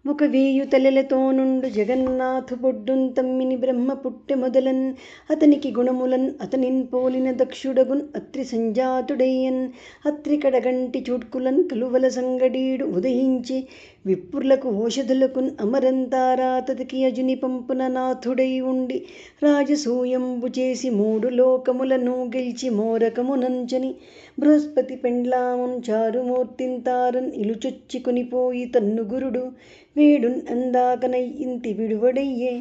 ఒక వేయు తలెలతో నుండు జగన్నాథు బొడ్డున్ తమ్మిని బ్రహ్మ పుట్టె మొదలన్ అతనికి గుణములన్ అతనిన్ పోలిన దక్షుడగున్ అత్రి సంజాతుడయ్యన్ అత్రి కడగంటి చూడ్కులన్ కలువల సంగడీడు ఉదయించి విప్పుర్లకు ఓషధులకున్ అమరంతారాతతికి అజుని పంపున నాథుడై ఉండి రాజసూయంబు చేసి మూడు లోకములను గెలిచి మోరకమునంచని బృహస్పతి పెండ్లామున్ చారుమూర్తిన్ తారన్ ఇలుచొచ్చి కొనిపోయి తన్ను గురుడు వేడున్ అందాకనై ఇంతి విడువడయ్యే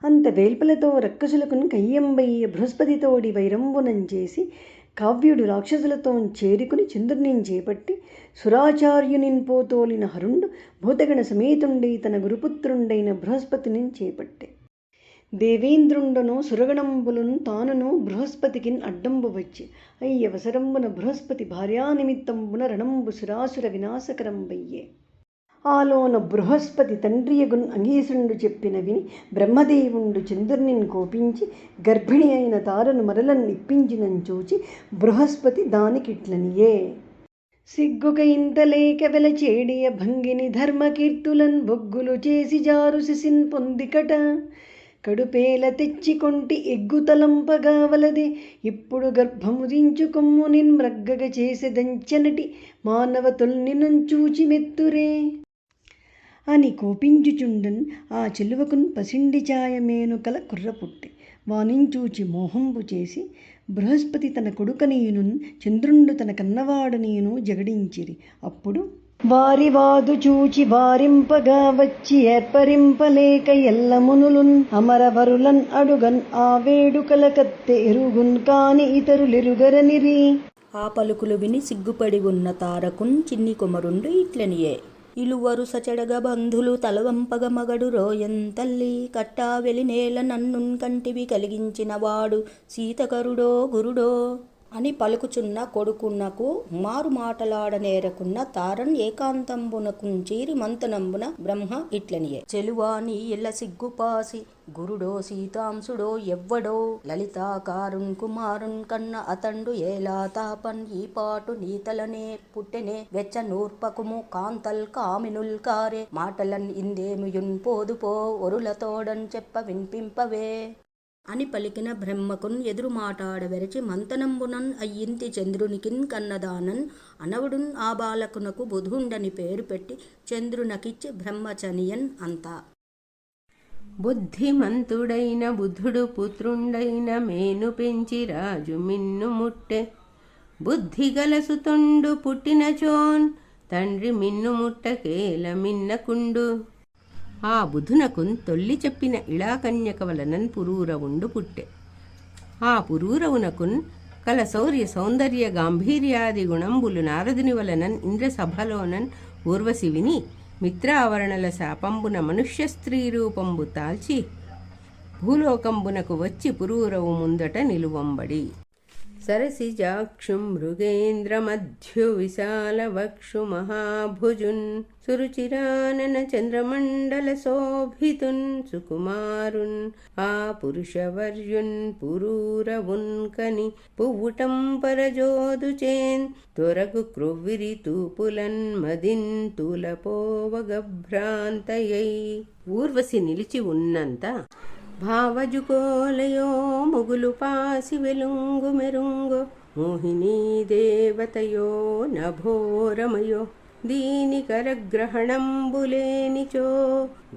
అంత వేల్పలతో రక్కసులకున్ కయ్యంబయ్య బృహస్పతితోడి వైరంబునం చేసి కావ్యుడు రాక్షసులతో చేరుకుని చంద్రునిన్ చేపట్టి సురాచార్యునిన్ పోతోలిన హరుండు భూతగణ సమేతుండై తన గురుపుత్రుండైన బృహస్పతినిన్ చేపట్టే దేవేంద్రుండను సురగణంబులను తానును బృహస్పతికిన్ అడ్డంబు వచ్చి అయ్యవసరంబున బృహస్పతి భార్యానిమిత్తంబున రణంబు సురాసుర వినాశకరంబయ్యే ఆలోన బృహస్పతి తండ్రియగున్ అంగీసుండు చెప్పిన విని బ్రహ్మదేవుండు చంద్రునిన్ కోపించి గర్భిణి అయిన తారను మరలన్ ఇప్పించినని చూచి బృహస్పతి దానికిట్లనియే సిగ్గుక ఇంతలేక వెలచేడియ భంగిని ధర్మకీర్తులన్ బొగ్గులు చేసి జారు శిసిన్ పొందికట కడుపేల తెచ్చికొంటి ఎగ్గుతలంపగా వలదే ఇప్పుడు గర్భముదించు కొమ్మునిన్ మ్రగ్గగ చేసెదంచెనటి మానవతుల్ని నుంచూచి మెత్తురే అని కోపించుచుండన్ ఆ చెలువకున్ పసిండి ఛాయమేను కల కుర్ర పుట్టె వానించూచి మోహంబు చేసి బృహస్పతి తన కొడుకనీయును చంద్రుండు తన కన్నవాడనీయును జగడించిరి. అప్పుడు వారి వాదు చూచి వారింపగా వచ్చి ఏర్పరింపలేక ఎల్లమునులున్ అమరవరులన్ అడుగన్ ఆ వేడుకల కత్తె ఎరుగున్ కాని ఇతరులెరుగరనిరి. ఆ పలుకులు విని సిగ్గుపడి ఉన్న తారకున్ చిన్ని కుమరుండు ఇట్లనియే ఇలువరు సచడగ బంధులు తలవంపగ మగడు రోయన్ తల్లి కట్టా వెలినేల నన్నున్ కంటివి కలిగించిన వాడు సీతకరుడో గురుడో అని పలుకుచున్న కొడుకున్నకు మారు మాటలాడనేరకున్న తారన్ ఏకాంతంబునకున్ చీరి మంతనంబున బ్రహ్మ ఇట్లనియే చెలువాని ఎల్ల సిగ్గుపాసి గురుడో సీతాంశుడో ఎవ్వడో లలితాకారున్ కుమారున్ కన్న అతండు ఏలా తాపన్ ఈ పాటు నీతలనే పుట్టెనే వెచ్చ నూర్పకుము కాంతల్ కామినుల్ కారే మాటలన్ ఇందేమియున్ పోదుపో ఒరులతోడన్ చెప్ప వినిపింపవే అని పలికిన బ్రహ్మకున్ ఎదురు మాటాడవెరచి మంతనంబునన్ అయ్యింతి చంద్రునికిన్ కన్నదానన్ అనవుడున్ ఆ బాలకునకు బుధుండని పేరు పెట్టి చంద్రునకిచ్చి బ్రహ్మచనియన్ అంతా. బుద్ధిమంతుడైన బుధుడు పుత్రుండైన మేను పెంచి రాజు మిన్ను ముట్టె బుద్ధిగల సుతుండు పుట్టినచోన్ తండ్రి మిన్ను ముట్టకేల మిన్నకుండు. ఆ బుధునకున్ తొల్లి చెప్పిన ఇళాకన్యక వలనన్ పురూరవుండు పుట్టె. ఆ పురూరవునకున్ కల శౌర్య సౌందర్య గాంభీర్యాది గుణంబులు నారదుని వలనన్ ఇంద్రసభలోనన్ ఊర్వశి విని మిత్రావరణల శాపంబున మనుష్య స్త్రీ రూపంబు తాల్చి భూలోకంబునకు వచ్చి పురూరవు ముందట నిలువంబడి సరసిజాక్షుం మృగేంద్రమధ్యు విశాలవక్షు మహాభుజున్ సురుచిరానన చంద్రమండల శోభితున్ సుకుమారున్ ఆ పురుషవర్యున్ పురూరవున్ కని పువ్వుటం పరజోదుచేన్ త్వరగు క్రొవ్విరి తూపులన్ మదిన్ తులపోవగభ్రాంతయై. ఊర్వశి నిలిచి ఉన్నంత భావజుకోలయో ముగులు పాసి వెలుంగు మెరుంగు మోహినీ దేవతయో నభోరమయో దీని కరగ్రహణంబులేనిచో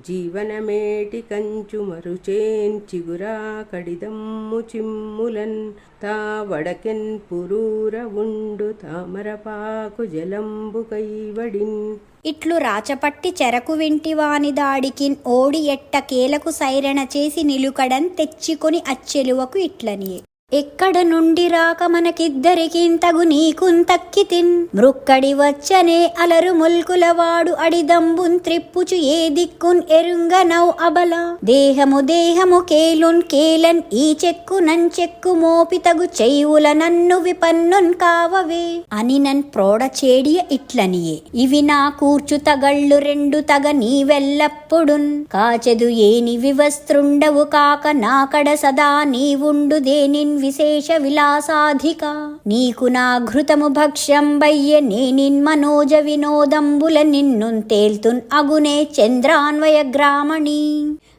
జీవనమేటి కంచు మరుచేన్ చిగురా కడిదమ్ము చిమ్ములన్ తా వడకెన్ పురూర ఉండు తామరపాకు జలంబు కైవడిన్. ఇట్లు రాచపట్టి చెరకు వింటివాని దాడికిన్ ఓడి ఎట్ట కేలకు సైరణ చేసి నిలుకడన్ తెచ్చికొని అచ్చెలువకు ఇట్లనియే ఎక్కడ నుండి రాక మనకిద్దరికింతగు నీకున్ తక్కితిన్ మృక్కడి వచ్చనే అలరు ముల్కులవాడు అడిదంబున్ త్రిప్పుచు ఏ దిక్కున్ ఎరుంగనౌ అబల దేహము దేహము కేలున్ కేలన్ ఈ చెక్కు నంచెక్కు మోపితగు చెయ్వుల నన్ను విపన్నున్ కావవే అని నన్ ప్రోడ చేడియ ఇట్లనియే ఇవి నా కూర్చు తగళ్ళు రెండు తగ నీవెల్లప్పుడున్ కాచెదు ఏని వివస్త్రుండవు కాక నాకడ సదా నీవుండు దేనిన్ విశేష విలాసాధిక నీకు నా ఘృతము భక్ష్యం బయ్య నేనిన్ మనోజ వినోదంబుల నిన్నున్ తేల్తున్ అగునే చంద్రాన్వయ గ్రామణి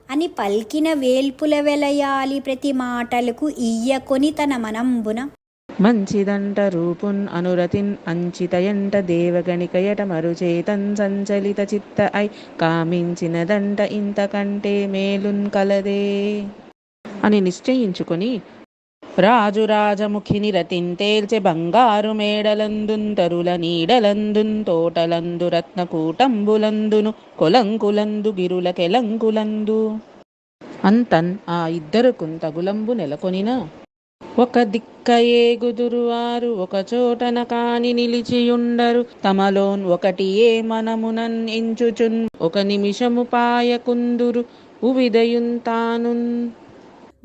అని పల్కిన వేల్పుల వెలయాలి ప్రతి మాటలకు ఇయ్యకొని తన మనంబున మంచిదంట రూపున్ అనురతిన్ అంచితయంట దేవగణికయట మరుచేతన్ సంచలిత చిత్త ఐ కామించినదంట ఇంతకంటే మేలున్ కలదే అని నిశ్చయించుకొని రాజు రాజముఖిని రతిన్ తేల్చె బంగారు మేడలందున్ తరుల నీడలందున్ తోటలందు రత్నకూటంబులందును కొలంకులందు గిరుల కెలంకులందు అంతన్ ఆ ఇద్దరుకున్ తగులంబు నెలకొనిన ఒక దిక్కయేగుదురు వారు ఒక చోటన కాని నిలిచియుండరు తమలోన్ ఒకటి ఏ మనమునన్ ఎంచుచున్ ఒక నిమిషము పాయకుందురు ఉవిదయున్ తానున్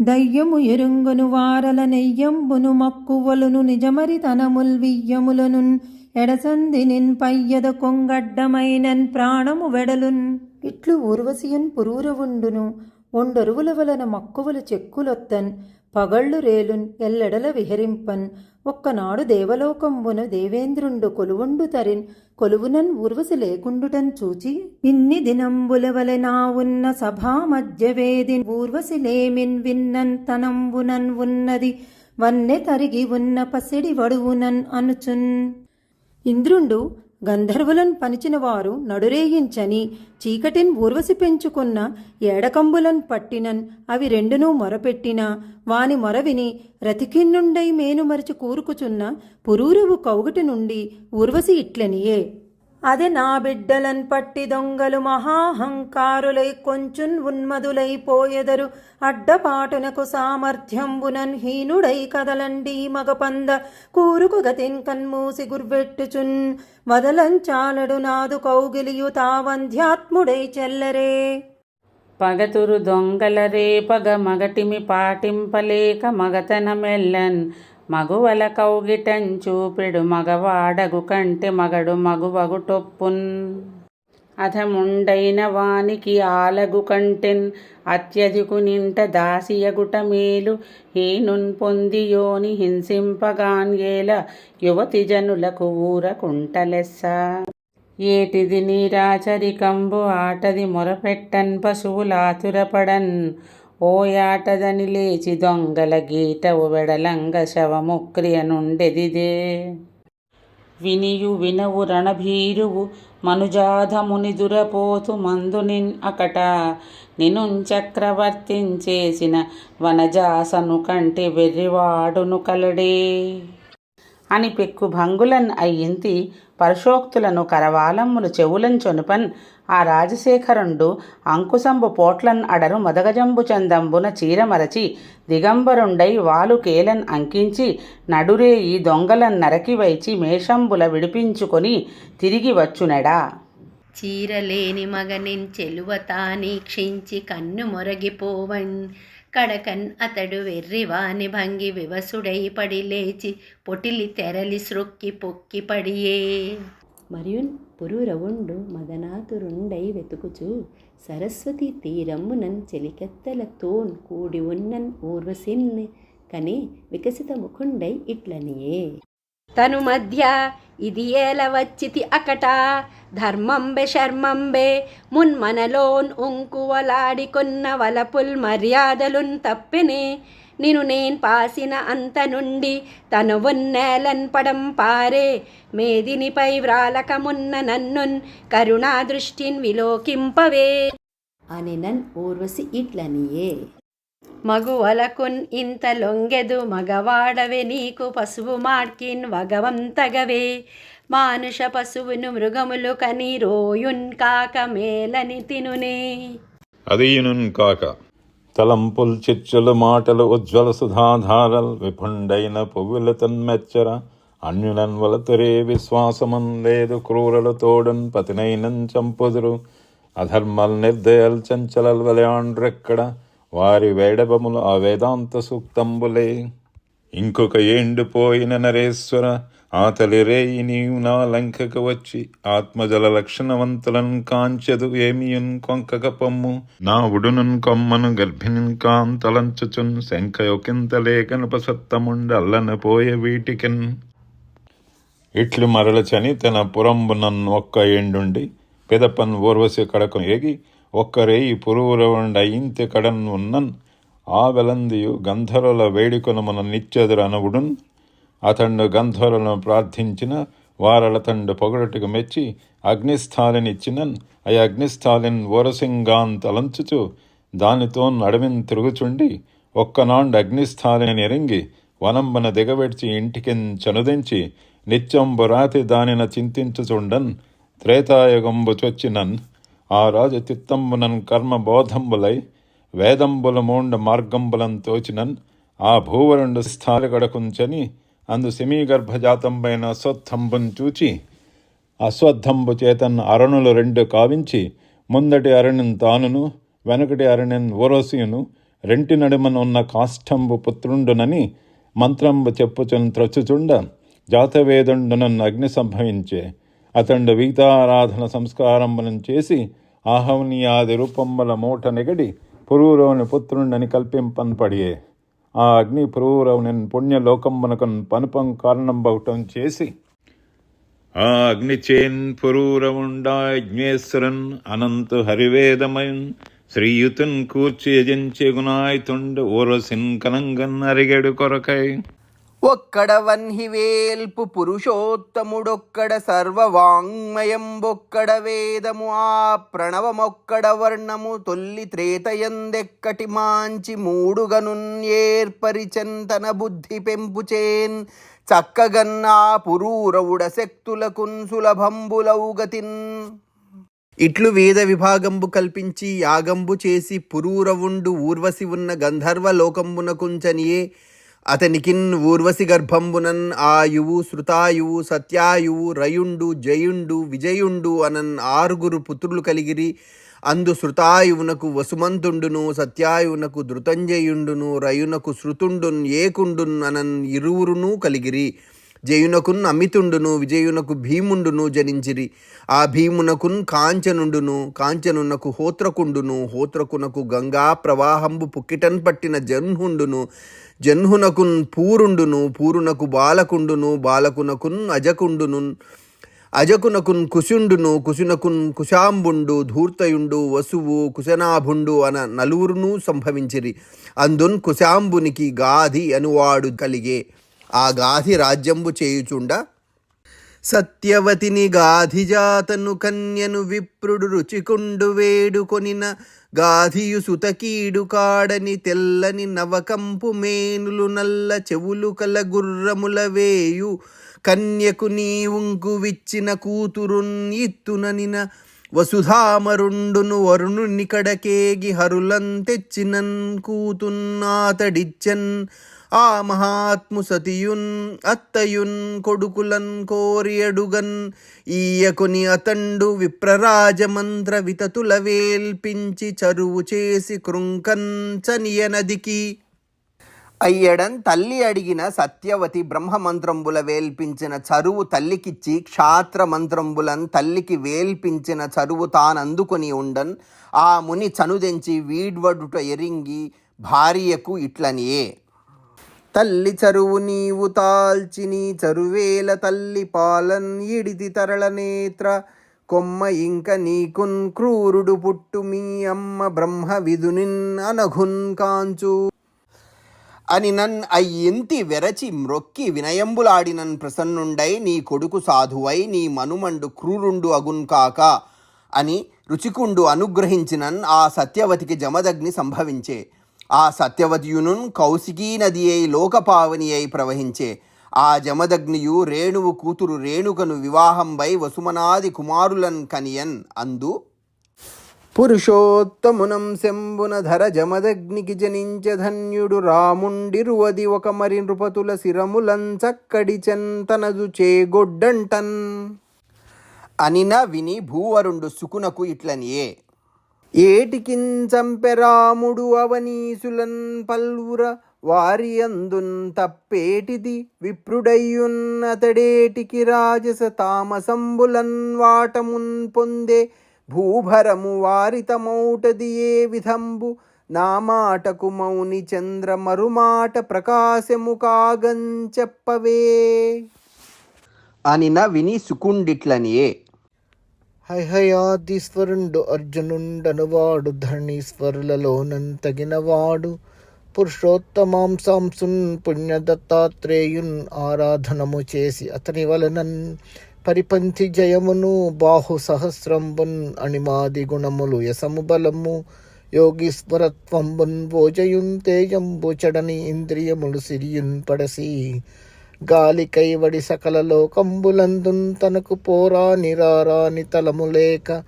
దయ్యము ఎరుంగును వారల నెయ్యంబును మక్కువలును నిజమరితనముల్ వియ్యములనున్ ఎడసందినిన్ పయ్యద కొంగడ్డమైనన్ ప్రాణము వెడలున్ ఇట్లు ఊర్వశియన్ పురూరవుండును ఒండరువుల వలన మక్కువలు చెక్కులొత్తన్ పగళ్ళు రేలున్ ఎల్లెడల విహరింపన్ ఒక్కనాడు దేవలోకంబున దేవేంద్రుండు కొలువుండు తరిన్ కొలువునన్ ఊర్వశి లేకుండుటన్ చూచి ఇన్ని దినంబుల వలె నా ఉన్న సభా మధ్య వేదిన్ ఊర్వశి లేమిన్ విన్నన్ తనంబునన్ ఉన్నది వన్నె తరిగి ఉన్న పసిడి వడువునన్ అనుచున్ ఇంద్రుండు గంధర్వులను పనిచిన వారు నడురేయించని చీకటిన్ ఊర్వశి పెంచుకున్న ఏడకంబులన్ పట్టినన్ అవి రెండునూ మొరపెట్టిన వాని మొరవిని రతికిన్నుండై మేనుమరచి కూరుకుచున్న పురూరవు కౌగటి నుండి ఊర్వశి ఇట్లనియే అదే నా బిడ్డలన్ పట్టి దొంగలు మహాహంకారులై కొంచున్ ఉన్మదులై పోయెదరు అడ్డపాటునకు సామర్థ్యంబునన్ హీనుడై కదలండి మగపంద కూరుకు గతిన్ కన్మూసి గుర్వెట్టుచున్ వదలంచాలడు నాదు కౌగిలియు తావంధ్యాత్ముడై చెల్లరే పగతురు దొంగలరే పగ మగటిమి పాటింపలేక మగతనమెల్లన్ మగువల కౌగిటం చూపెడు మగవాడగు కంటే మగడు మగువగుటొప్పున్ అధముండైన వానికి ఆలగు కంటెన్ అత్యధికునింట దాసియగుట మేలు హీనున్ పొందియోని హింసింపగాన్ ఏల యువతి జనులకు ఊరకుంటలెస్స ఏటిది నీరాచరికంబు ఆటది మొరపెట్టన్ పశువులాతురపడన్ ఓయాటదని లేచి దొంగల గీటవు వెడలంగ శవముక్రియ నుండెదిదే వినియు వినవు రణభీరువు మనుజాధముని దురపోతు మందునిన్ అకట నినున్ చక్రవర్తించేసిన వనజాసను కంటే వెర్రివాడును కలడే అని పెక్కు భంగులన్ అయ్యింతి పరుషోక్తులను కరవాలమ్ములు చెవులన్ చొనుపన్ ఆ రాజశేఖరుండు అంకుశంబు పోట్లన్ అడరు మదగజంబు చందంబున చీరమరచి దిగంబరుండై వాలు కేలన్ అంకించి నడురేయి దొంగలన్ నరకి వైచి మేషంబుల విడిపించుకొని తిరిగి వచ్చునెడా చీరలేని మగనిన్ చెలువతాని క్షించి కన్ను మొరగిపోవన్ కడకన్ అతడు వెర్రివాని భంగి వివసుడై పడి లేచి పొటిలి తెరలి సృక్కి పొక్కి పడియే మరియున్ పురూరవుండు మదనాతురుండై వెతుకుచు సరస్వతి తీరమ్మునన్ చెలికెత్తలతోన్ కూడి ఉన్నన్ ఊర్వశిన్ కని వికసిత ముఖుండై ఇట్లనియే తను మధ్య ఇది ఏల వచ్చితి అకట ధర్మంబె శర్మంబె మున్మనలోన్ ఉంకువలాడికొన్న వలపుల్ మర్యాదలున్ తప్పెనే నిను నేను పాసిన అంత నుండి తను ఉన్నేలన్ పడం పారే మేదినిపై వ్రాలకమున్న నన్నున్ కరుణా దృష్టిన్ విలోకింపవే అని నన్ ఊర్వశి ఇట్లనియే మగువలకున్ ఇంత లొంగెదు మగవాడవే నీకు పశువు మాడ్కిన్ వగవంతగవే మానుష పశువును మృగములు కని రోయున్ కాక మేలని తినునే అదీనున్ కాక తలంపుల్ చిచ్చులు మాటలు ఉజ్వల సుధాధారల్ విపుండైన పువ్వుల తన్మెచ్చర అన్యులన్ వలతురే విశ్వాసమన్ లేదు క్రూరలు తోడున్ పతినైనన్ చంపుదురు అధర్మల్ నిర్దయల్ చంచలల్ వలయాండ్రెక్కడ వారి వేడబములు ఆ వేదాంత సూక్తంబులే ఇంకొక ఎండిపోయిన నరేశ్వర ఆతలి రేయి నీవు నా లంకకు వచ్చి ఆత్మజల లక్షణవంతులను కాంచెదు ఏమియున్ కొంకక పొమ్ము నా ఉడునున్ కొమ్మను గర్భిణిన్ కాంతలంచుచున్ శంకయొకింతలే కనుపసత్తముండ అల్లన పోయే వీటికిన్. ఇట్లు మరలచని తన పురంబునన్ ఒక్క ఎండుండి పెదపన్ ఊర్వశి కడకు ఏగి ఒక్కరేయి పురూరవండ ఇంతి కడన్ ఉన్నన్ ఆ వెలందియు గంధర్వుల వేడుకొనమున నిత్యదురనవుడున్ అతండు గంధర్వులను ప్రార్థించిన వారలతండు పొగడటుకు మెచ్చి అగ్నిస్థాలినిచ్చినన్ ఆ అగ్నిస్థాలిన్ ఓరసింగాన్ తలంచుచు దానితో నడమిన్ తిరుగుచుండి ఒక్కనాండు అగ్నిస్థాలిని ఎరింగి వనంబన దిగబెడ్చి ఇంటికిన్ చనుదించి నిత్యంబు రాతి దానిన చింతించుచుండన్ త్రేతాయుగంబు చొచ్చినన్ ఆ రాజు తిత్తంబునన్ కర్మబోధంబులై వేదంబుల మూండ మార్గంబులం తోచినన్ ఆ భూవరుండు స్థాలి గడకుంచని అందు సెమీగర్భజాతంపైన అశ్వత్థంబును చూచి అశ్వత్థంబు చేతన్ అరణులు 2 కావించి ముందటి అరణ్యం తానును వెనకటి అరణ్యం ఓరోసియును రెంటి నడుమన ఉన్న కాష్టంబు పుత్రుండునని మంత్రంబు చెప్పుచును త్రొచ్చుచుండ జాతవేదుండునన్ను అగ్ని సంభవించే అతండు వీతారాధన సంస్కారంబులను చేసి ఆహవనీయాది రూపంబల మూట నెగడి పురూరవుని పుత్రుండని కల్పింపన్ పడియే ఆ అగ్ని పురూరవుని పుణ్యలోకంబునకన్ పనుపం కారణంబవటం చేసి ఆ అగ్ని చేన్ పురూరవుండా యజ్ఞేశ్వరన్ అనంతు హరివేదమయన్ శ్రీయుతున్ కూర్చి యజించెగునాయతుండు ఓరసిన్ కనంగన్ అరిగెడు కొరకై. ఒక్కడ వన్హివేల్పు పురుషోత్తముడొక్కడ సర్వవాంగ్మయంబొక్కడ వేదము ఆ ప్రణవమొక్కడ వర్ణము తొల్లి త్రేతయందెక్కటి మాంచి మూడుగనున్ ఏర్పరిచెన్ తన బుద్ధి పెంపుచేన్ చక్కగన్నా పురూరవుడ శక్తులకున్ సులభంబులౌగతిన్. ఇట్లు వేద విభాగంబు కల్పించి యాగంబు చేసి పురూరవుండు ఊర్వశి ఉన్న గంధర్వ లోకంబునకుంచనియే అతనికిన్ ఊర్వశి గర్భంబునన్ ఆయువు శృతాయువు సత్యాయువు రయుండు జయుండు విజయుండు అనన్ 6 పుత్రులు కలిగిరి. అందు శృతాయువునకు వసుమంతుండును సత్యాయువునకు ధృతంజయుండును రయునకు శృతుండున్ ఏకుండున్ అనన్ 2 కలిగిరి. జయునకున్ అమితుండును విజయునకు భీముండును జనించిరి. ఆ భీమునకున్ కాంచనుండును కాంచనునకు హోత్రకుండును హోత్రకునకు గంగా ప్రవాహంబు పుక్కిటన్ పట్టిన జన్హుండును జన్హునకున్ పూరుండును పూరునకు బాలకుండును బాలకునకున్ అజకుండును అజకునకున్ కుశుండును కుశునకున్ కుశాంబుండు ధూర్తయుండు వసువు కుశనాభుండు అన 4 సంభవించిరి. అందున్ కుశాంబునికి గాధి అనువాడు కలిగే. ఆ గాధి రాజ్యంబు చేయుచుండ సత్యవతిని గాధిజాతను కన్యను విప్రుడు రుచికుండు వేడుకొనిన గాధియు సుతకీడు కాడని తెల్లని నవకంపు మేనులు నల్ల చెవులు కల గుర్రముల వేయు కన్యకు నీవుంకు విచ్చిన కూతురున్ ఇత్తుననిన వసుధామరుండును వరుణుని కడకేగి హరులం తెచ్చినన్ కూతున్నాతడిచ్చన్. ఆ మహాత్ము సతియున్ అత్తయున్ కొడుకులన్ కోరి అడుగన్ ఈయకొని అతండు విప్రరాజమంత్ర వితతుల వేల్పించి చరువు చేసి కృంకన్ చనియ నదికి. అయ్యడన్ తల్లి అడిగిన సత్యవతి బ్రహ్మమంత్రంబుల వేల్పించిన చరువు తల్లికిచ్చి క్షాత్ర మంత్రంబులన్ తల్లికి వేల్పించిన చరువు తానందుకొని ఉండన్. ఆ ముని చనుదెంచి వీడ్వడుట ఎరింగి భార్యకు ఇట్లనియే. తల్లి చరువు నీవు తాల్చి నీ చరువేల తల్లి పాలన్ ఇడిది తరళ నేత్ర కొమ్మ ఇంక నీకున్ క్రూరుడు పుట్టు మీ అమ్మ బ్రహ్మ విధునిన్ అనఘున్ కాంచు అని నన్ అయ్యింతి వెరచి మ్రొక్కి వినయంబులాడినన్ ప్రసన్నుండై నీ కొడుకు సాధువై నీ మనుమండు క్రూరుండు అగున్ కాక అని రుచికుండు అనుగ్రహించినన్. ఆ సత్యవతికి జమదగ్ని సంభవించే. ఆ సత్యవతియును కౌశికీ నది అయి లోకపావని అయి ప్రవహించే. ఆ జమదగ్నియు రేణువు కూతురు రేణుకను వివాహంబై వసుమనాది కుమారులన్ కనియన్. అందు పురుషోత్తమునం శంభున ధర జమదగ్నికి జనించ ధన్యుడు రాముండిరువది ఒక మరి నృపతుల శిరములం చక్కడి చెంతనదు చేగొడ్డంటన్ అనిన విని భూవరుండు సుకునకు ఇట్లనియే. ఏటికిన్ చంపెరాముడు అవనీసులన్ పల్వుర వారి అందున్ తప్పేటిది విప్రుడయ్యున్నతడేటికి రాజస తామసంబులన్ వాటమున్ పొందే భూభరము వారితమౌటది ఏ విధంబు నా మాటకు మౌని చంద్ర మరుమాట ప్రకాశము కాగం చెప్పవే అనిన విని సుకుండిట్లనియే. హైహయాదీశ్వరుండు అర్జునుండనువాడు ధరణీశ్వరులలోనంతగినవాడు పురుషోత్తమాంసాంసున్ పుణ్యదత్తాత్రేయున్ ఆరాధనము చేసి అతని వలనన్ పరిపంథి జయమును బాహు సహస్రంబున్ అణిమాది గుణములు యసము బలము యోగీశ్వరత్వంబున్ భోజయున్ తేజంబు చడని ఇంద్రియములు సిరియున్ పడసి గాలి కైవడి సకల లోకంబులందున్ తనకు పోరా నిరారాని తలములేక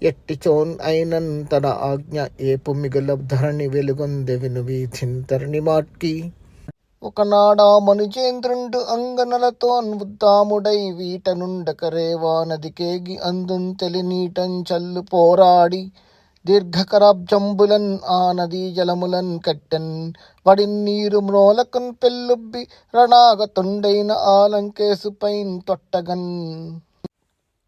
ఎట్టిచోన్ అయినన్ తన ఆజ్ఞ ఏపు మిగుల ధరణి వెలుగొందె విను వీధిన్ తరణి మాట్కి ఒకనాడా మనుజేంద్రుండు అంగనలతో ఉద్దాముడై వీట నుండకరేవా నదికేగి అందున్ తెలినీటం చల్లు పోరాడి దీర్ఘకరాబ్జంబులన్ ఆ నదీ జలములన్ కట్టెన్ వడిన్ నీరు మ్రోలకున్ పెళ్ళుబ్బి రణాగతుండైన ఆలంకేసుపైన్ తొట్టగన్.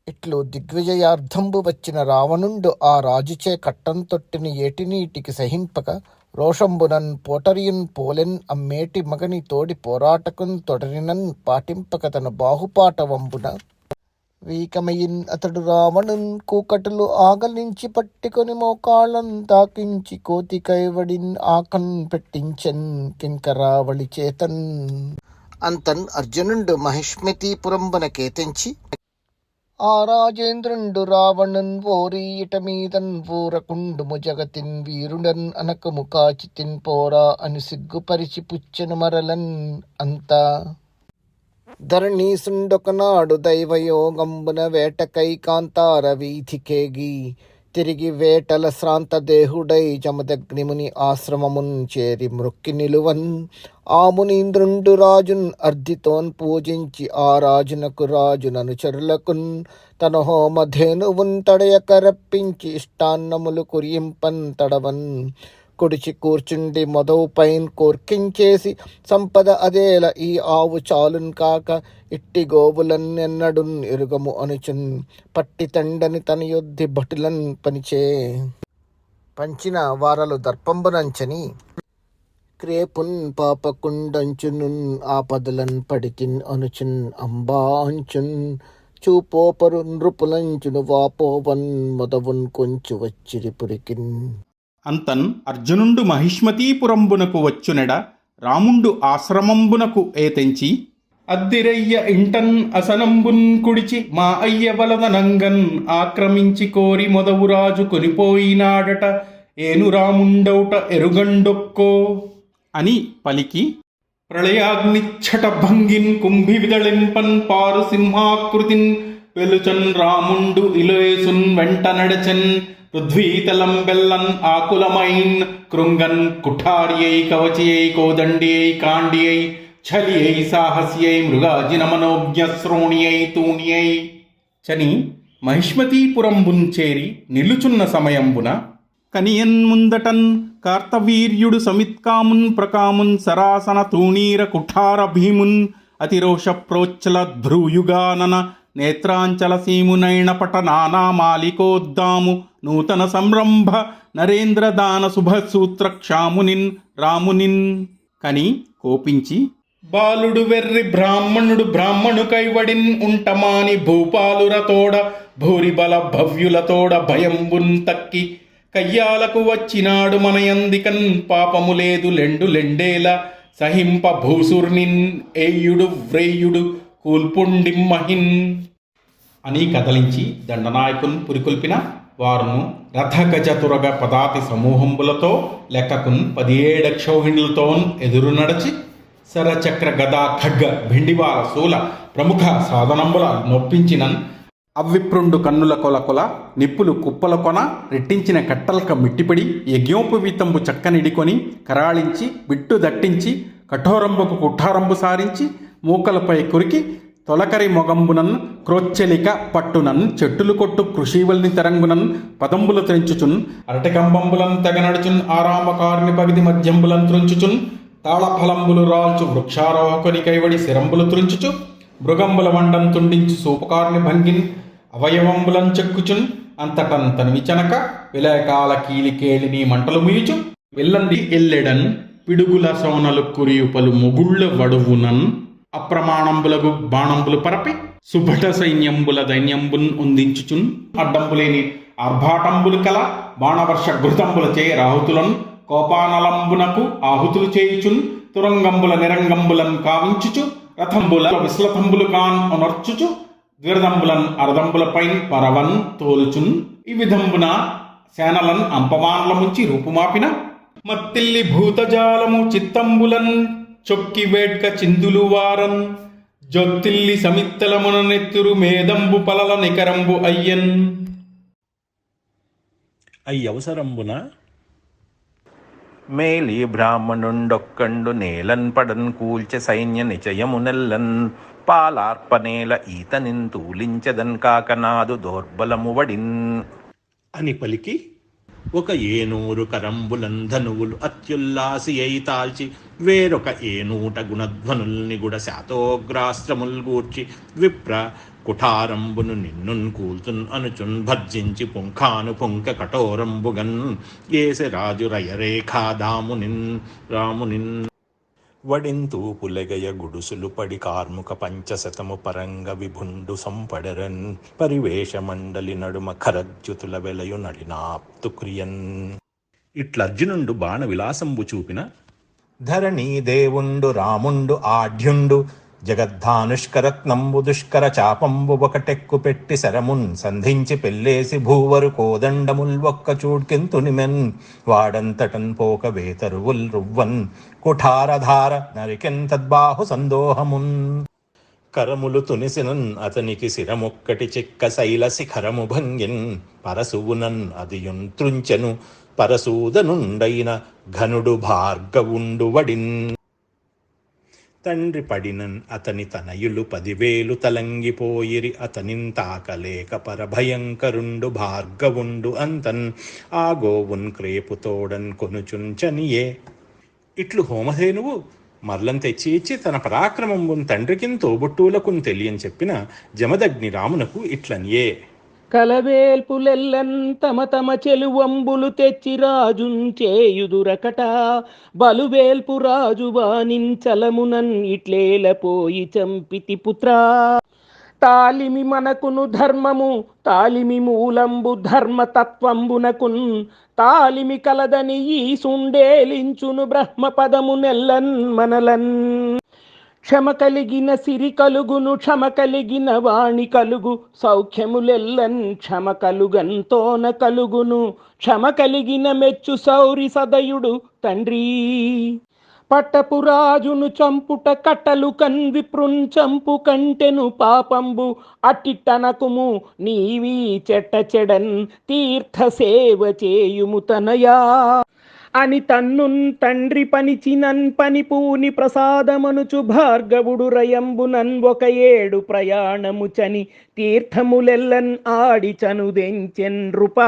ఇట్లు దిగ్విజయార్థంబు వచ్చిన రావణుండు ఆ రాజుచే కట్టం తొట్టిని ఏటినీటికి సహింపక రోషంబునన్ పోటరియున్ పోలెన్ అమ్మేటి మగని తోడి పోరాటకున్ తొడరినన్ పాటింపక తన బాహుపాటవంబున వీకమయిన్ అతడు రావణున్ కూకటులు ఆగలించి పట్టుకొని మోకాళ్ళన్ తాకించి కోతి కైవడిన్ ఆకన్ పెట్టించెన్ కింకరావళి చేతన్. అంతన్ అర్జునుండు మహిష్మతీపురంబున కేతించి ఆ రాజేంద్రుండు రావణున్ ఓరి ఇట మీదన్ ఊరకుండుము జగతిన్ వీరుడన్ అనకము కాచితిన్ పోరా అని సిగ్గుపరిచి పుచ్చెను మరలన్. అంతా ధరణీసుండొకనాడు దైవయోగంబున వేటకై కాంతార వీధికేగి తిరిగి వేటల శ్రాంత దేహుడై జమదగ్నిముని ఆశ్రమమున్ చేరి మృక్కి నిలువన్. ఆ మునీంద్రుండు రాజున్ అర్ధితోన్ పూజించి ఆ రాజునకు రాజుననుచరులకున్ తన హోమధేనువున్ తడయక రప్పించి ఇష్టాన్నములు కురియింపన్ తడవన్. కుడిచి కూర్చుండి మొదవు పైన్ కోర్కించేసి సంపద అదేల ఈ ఆవు చాలున్ కాక ఇట్టి గోవులన్నెన్నడున్ ఎరుగము అనుచున్ పట్టి తండని తన యొద్ధి భటులన్ పనిచే పంచిన వారలు దర్పంబునంచని క్రేపున్ పాపకుండంచునున్ ఆపదలన్ పడితిన్ అనుచున్ అంబా అంచున్ చూపోపరు నృపులంచును వాపోవన్ మొదవున్ కొంచు వచ్చిరి పురికిన్. అంతన్ అర్జునుండు మహిష్మతీపురంబునకు వచ్చునెడ రాముండు ఆశ్రమంబునకు ఏతెంచి అద్దిరయ్య ఇంటన్ అసనంబున్ కుడిచి మా అయ్య వలదనంగన్ ఆక్రమించి కోరి మొదవురాజు కొనిపోయినాడట ఏను రాముండౌట ఎరుగండొక్కో అని పలికి ప్రళయాగ్నిచ్చట భంగిన్ కుంభి విదళింపన్ పారు సింహాకృతిన్ వెలుచన్ రాముండు ఇలేసున్ వెంట నడచన్ పృథ్వీతలం బెల్లన్ ఆకులమైన్ కృంగన్ కుఠారియై కవచియై కోదండియై కాండియై ఛలియై సాహస్యై మృగాజిన మనోజ్ఞ శ్రోణియై తూణియై చని మహిష్మతీపురంబున్ చేరి నిలుచున్న సమయంబున కనియన్ ముందటన్ కార్తవీర్యుడు సమిత్కామున్ ప్రకామున్ సరాసన తూణీర కుఠార భీమున్ అతిరోష ప్రోచ్చల ధ్రుయుగానన నేత్రాంచల సీమునైణపట నానామాలికోద్దాము నూతన సంరంభ నరేంద్ర దాన శుభసూత్ర క్షామునిన్ రామునిన్ కని కోపించి బాలుడు వెర్రి బ్రాహ్మణుడు బ్రాహ్మణు కైవడిన్ ఉంటమాని భూపాలురతోడ భూరిబల భవ్యులతోడ భయంబున్ తక్కి కయ్యాలకు వచ్చినాడు మనయందికన్ పాపము లేదు లెండు లెండేల సహింప భూసుర్నిన్ ఏయుడు వ్రేయుడు కూల్పుండిమ్మహిన్ అని కదలించి దండనాయకున్ పురికొల్పిన వారును రథగజతురగ పదాతి సమూహంబులతో లెక్కకున్ 17 క్షౌహిణులతోన్ ఎదురు నడచి శరచక్ర గదా ఖడ్గ భిండివాల శూల ప్రముఖ సాధనంబుల నొప్పించినన్ అవ్విప్రుండు కన్నుల కొలకొల నిప్పులు కుప్పల కొన రెట్టించిన కట్టల్క మిట్టిపడి యజ్ఞోపవీతంబు చక్కనిడికొని కరాళించి బిట్టు దట్టించి కఠోరంబుకు కుఠారంబు సారించి మూకలపై కురికి తొలకరి మొగంబునన్ క్రోచ్చెలిక పట్టునన్ చెట్టులు కొట్టు కృషీవల్ని తెరంగునన్ పదంబులు త్రెంచుచున్ అరటికంబంబులన్ తెగనడుచున్ ఆరామకారుని పగిది మధ్యంబులన్ త్రుంచుచున్ తాళఫలంబులు రాల్చు వృక్షారోహకుని కైవడి శిరంబులు త్రుంచుచు మృగంబుల వండం తుండించు సూపకారుని భంగిన్ అవయవంబులం చెక్కుచున్ అంతటన్ తనివిచనక విలయకాల కీలికేలిని మంటలు ముయుచు వెళ్ళండి ఎల్లెడన్ పిడుగుల సోనలు కురియు పలు మొగుళ్ళ వడువునన్ అప్రమాణంబులకు బాణంబులు పరపి సుభట సైన్యంబుల దైన్యంబున్ ఉందించుచున్ అడ్డంబులేని ఆర్భాటంబులు కల బాణవర్ష ఘృతంబులచే రాహుతులను కోపానలంబునకు ఆహుతులు చేయుచున్ తురంగంబుల నిరంగంబులను కావించుచు రథంబుల విశ్లతంబులు కాన్ అనర్చుచు ద్విరదంబులన్ అరదంబులపైన్ పరవన్ తోలుచున్ ఈ విధంబున సేనలన్ అంపమానలముంచి రూపుమాపిన మత్తిల్లి భూతజాలము చిత్తంబులన్ చొక్కి వేడ్క చిందులు వారన్ జొత్తిల్లి సమిత్తలమున నెత్తురు మేదంబు పలల నికరంబు అయ్యన్. అయ్యవసరంబున మేలి బ్రాహ్మణుండొక్కండు నేలన్ పడన్ కూల్చె సైన్య నిచయమునెల్లన్ పాలార్పనేల ఈతనిన్ తూలించెదన్ కాకనాదు దోర్బలము వడిన్ అని పలికి ఒక ఏనూరు కరంబులం ధనువులు అత్యుల్లాసి అయి తాల్చి వేరొక ఏనూట గుణధ్వనుల్ని గుడ శాతోగ్రాస్త్రముల్ గూర్చి విప్ర కుఠారంబును నిన్నున్ కూల్చున్ అనుచున్ భర్జించి పుంఖాను పుంక కఠోరంబుగన్ ఏసె రాజు రయరేఖా దామునిన్ రామునిన్ వడింతూ పులెగయ గుడుసులు పడి కార్ముక పంచశతము పరంగ విభుండు సంపడరన్ పరివేష మండలి నడుమ ఖరజ్యుతుల వెలయు నడినాప్తు క్రియన్. ఇట్లర్జునుండు బాణ విలాసంబు చూపిన ధరణీ దేవుండు రాముండు ఆఢ్యుండు జగద్ధానుష్కరత్నంబు దుష్కర చాపంబు ఒకటెక్కు పెట్టి శరమున్ సంధించి పెళ్ళేసి భూవరు కోదండముల్ ఒక్క చూడ్కెంతునిమెన్ వాడంతటన్ పోక వేతరువుల్ రువ్వన్ కుఠారధార నరికెన్ తద్బాహు సందోహమున్. కరములు తునిసినన్ అతనికి శిరమొక్కటి చిక్క శైల శిఖరము భంగిన్ పరశువునన్ అదియున్ త్రుంచెను పరశూదనుండైన ఘనుడు భార్గవుండు వడిన్. తండ్రి పడినన్ అతని తనయులు 10,000 తలంగిపోయిరి అతనిన్ తాకలేక పరభయంకరుండు భార్గవుండు అంతన్ ఆ గోవున్ క్రేపుతోడన్ కొనుచుంచనియే. ఇట్లు హోమధేనువు మరలం తెచ్చి ఇచ్చి తన పరాక్రమంబున్ తండ్రికిన్ తోబుట్టూలకున్ తెలియని చెప్పిన జమదగ్ని రామునకు ఇట్లనియే. కలవేల్పులెల్లన్ తమ తమ చెలువంబులు తెచ్చి రాజుంచేయుదురకట బలువేల్పు రాజు వానించలమునన్ ఇట్లేలపోయి చంపితి పుత్రా. తాలిమి మనకును ధర్మము తాలిమి మూలంబు ధర్మతత్వంబునకున్ తాలిమి కలదని ఈ సుండేలించును బ్రహ్మపదము నెల్లన్ మనలన్. క్షమ కలిగిన సిరి కలుగును క్షమ కలిగిన వాణి కలుగు సౌఖ్యములెల్లన్ క్షమ కలుగంతోన కలుగును క్షమ కలిగిన మెచ్చు సౌరి సదయుడు తండ్రి. పట్టపురాజును చంపుట కట్టలు కన్విప్రున్ చంపు కంటెను పాపంబు అట్టిట్టనకుము నీవీ చెట్ట చెడన్ తీర్థ సేవ చేయుము తనయా అని తన్నున్ తండ్రి పనిచినన్ పనిపూని ప్రసాదమనుచు భార్గవుడు రయంబునన్ 1 ప్రయాణము చని తీర్థములెల్లన్ ఆడి చనుదెంచెన్ నృపా.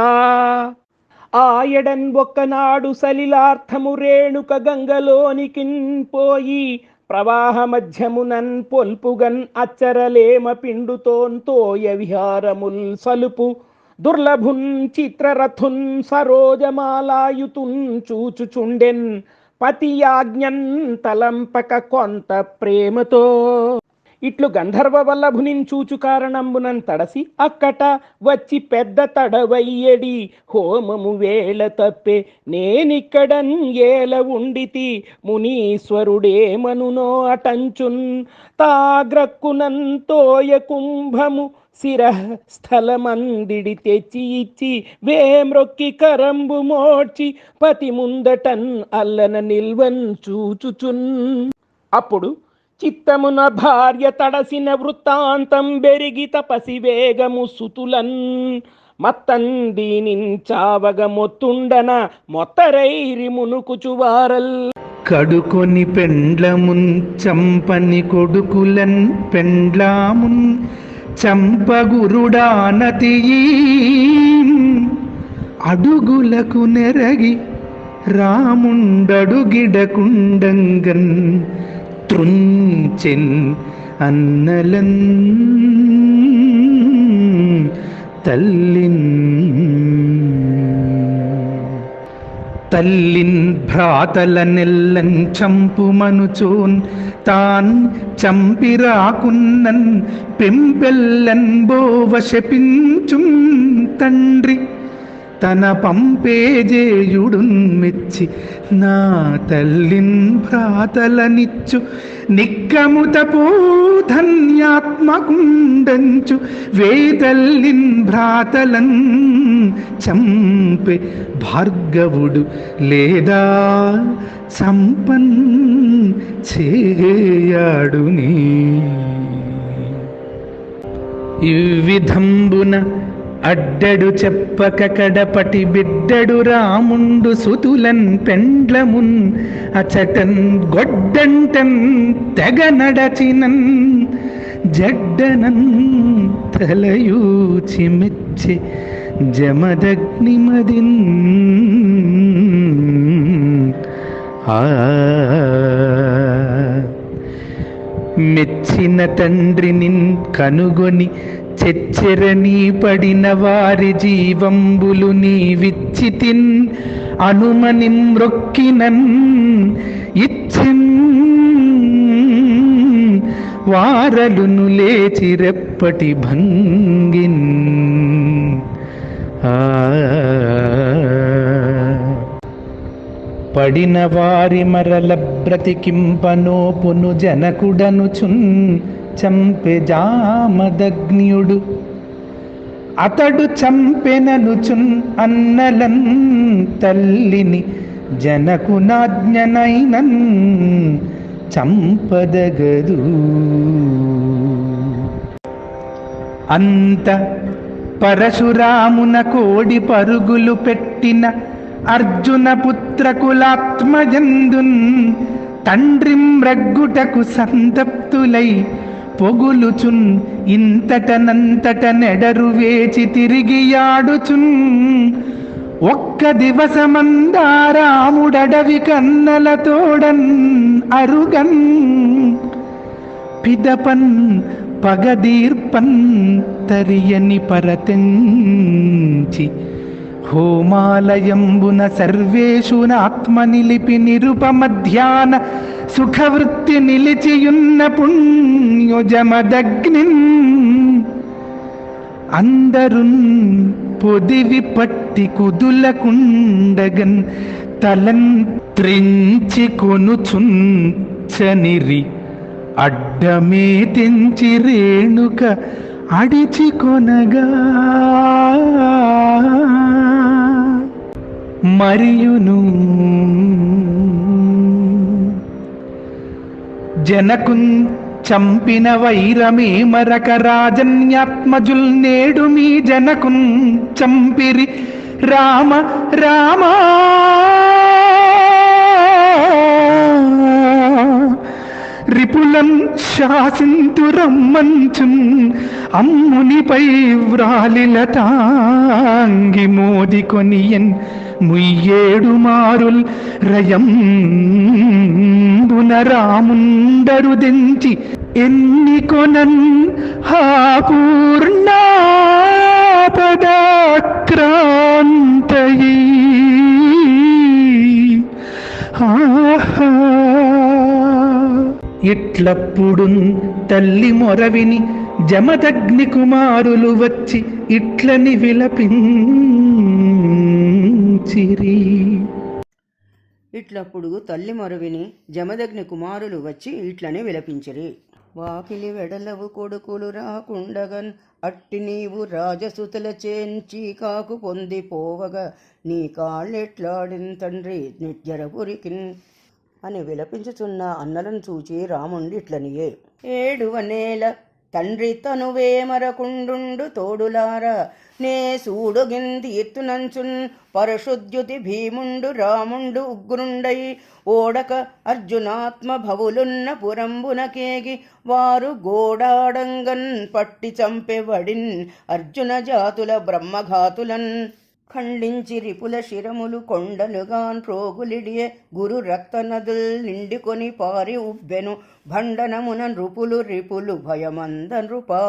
ఆయడన్ ఒక్కనాడు సలిలార్థము రేణుక గంగలోనికిన్ పోయి ప్రవాహ మధ్యమునన్ పొల్పుగన్ అచ్చరలేమ పిండుతోన్ తోయ విహారముల్ సలుపు దుర్లభున్ చిత్రరథున్ సరోజమాలాయుతున్ చూచుచుండెన్ పతియాజ్ఞన్ తలంపక కొంత ప్రేమతో. ఇట్లు గంధర్వ వల్లభునిన్ చూచు కారణంబునన్ తడసి అక్కట వచ్చి పెద్ద తడవయ్యడి హోమము వేళ తప్పే నేనిక్కడన్ ఏల ఉండితి మునీశ్వరుడేమనునో అటంచున్ తాగ్రక్కునన్ తోయ కుంభము శిరః స్థలమందిడి తెచ్చి ఇచ్చి వేమ్రొక్కి కరంబు మోడ్చి పతి ముందటన్ అల్లన నిల్వన్ చూచుచున్. అప్పుడు చిత్తమున భార్య తడసిన వృత్తాంతం బెరిగి తపసి వేగము సుతులన్ మత్తన్ దీనించావగ మొత్తుండన మొత్తరైరి మునుకుచువారల్. కడుకొని పెండ్లమున్ చంపని కొడుకులన్ పెండ్లామున్ చంపగురుడానతి అడుగులకు నెరగి రాముండడుగిడకుండంగన్ త్రుంచెన్ అన్నలన్ తల్లిన్ భ్రాతల నెల్లన్ చంపుమనుచోన్ తాన్ చంపిరాకున్నన్ పెంపెల్లన్ బోవ శపించుం తండ్రి తన పంపేజేయుడున్ మెచ్చి నా తల్లిన్ భ్రాతలనిచ్చు నిక్కముతపో ధన్యాత్మకుండంచు వేతల్లిన్ భ్రాతలన్ చంపే భార్గవుడు లేదా సంపన్ చేయాడుని. ఈ విధంబున అడ్డడు చెప్పక కడపటి బిడ్డడు రాముండు సుతులన్ పెండ్లమున్ అచటన్ గొడ్డంటన్ తెగ నడచినన్ జడ్డనన్ తలయూచి మెచ్చి జమదగ్నిమదిన్ మెచ్చిన తండ్రిని కనుగొని చెచ్చెరని పడిన వారి జీవంబులు నీవిచ్చితిన్ అనుమని మ్రొక్కినన్ ఇచ్చిన్ వారలును లేచి రెప్పటి భంగిన్. పడిన వారి మరల బ్రతికింపనోపును జనకుడనుచున్ చంపె జామదగ్న్యుడు అతడు చంపెననుచున్ అన్నలన్ తల్లిని జనకునాజ్ఞనైనన్ చంపదగదు. అంత పరశురామున కోడి పరుగులు పెట్టిన అర్జున పుత్రకులాత్మజందున్ తండ్రి మ్రగ్గుటకు సంతప్తులై పొగులుచున్ ఇంతటనంతట నెడరు వేచి తిరిగియాడుచున్ ఒక్క దివసమందారాముడడవి కన్నలతోడన్ అరుగన్ పిదపన్ పగదీర్పన్ తరియని పరతెంచి హోమాలయంబున సర్వేషునాత్మ నిలిపి నిరుపమధ్యాన సుఖవృత్తి నిలిచియున్న పుణ్యోజమదగ్నిన్ అందరున్ పొదివి పట్టి కుదులకుండగన్ తలన్ త్రించి కొనుచుంచనిరి అడ్డమే తెంచి రేణుక అడిచి కొనగా మరియును జనకున్ చంపిన వైరమే మరక రాజన్యాత్మజుల్ నేడు మీ జనకున్ చంపిరి రామ రామా రిపులం శాసింతురమ్మంచున్ అమ్మునిపై వ్రాలిలతాంగి మోది కొనియన్ ముయ్యేడు మారుల్ రయం రాముండరుదెంచి ఎన్ని కొనన్ హా పూర్ణాపదాక్రాంతయీ ఇట్లప్పుడున్ తల్లి మొరవిని జమదగ్ని కుమారులు వచ్చి ఇట్లని విలపించిరి. ఇట్లప్పుడు తల్లి మొరవిని జమదగ్ని కుమారులు వచ్చి ఇట్లని విలపించిరి. వాకిలి వెడలవు కొడుకులు రాకుండగన్ అట్టి నీవు రాజసుతుల చేంచి కాకు పొందిపోవగా నీ కాళ్ళెట్లాడిన్ తండ్రి నిజ్జరపురికిన్ అని విలపించుచున్న అన్నలను చూచి రాముండి ఇట్లనియే ఏడువనేల తండ్రి తనువే మరకుండు తోడులారా నే సూడుగింది ఎత్తునంచున్ పరశుద్యుతి భీముండు రాముండు ఉగ్రుండై ఓడక అర్జునాత్మ భవులున్న పురంబునకేగి వారు గోడాడంగన్ పట్టి చంపెవడిన్ అర్జున జాతుల బ్రహ్మఘాతులన్ ఖండించి రిపుల శిరములు కొండలుగాన్ ప్రోగులిడియే గురు రక్త నదుల్ నిండుకొని పారి ఉబ్బెను భండనమున నృపులు రిపులు భయమంద నృపా.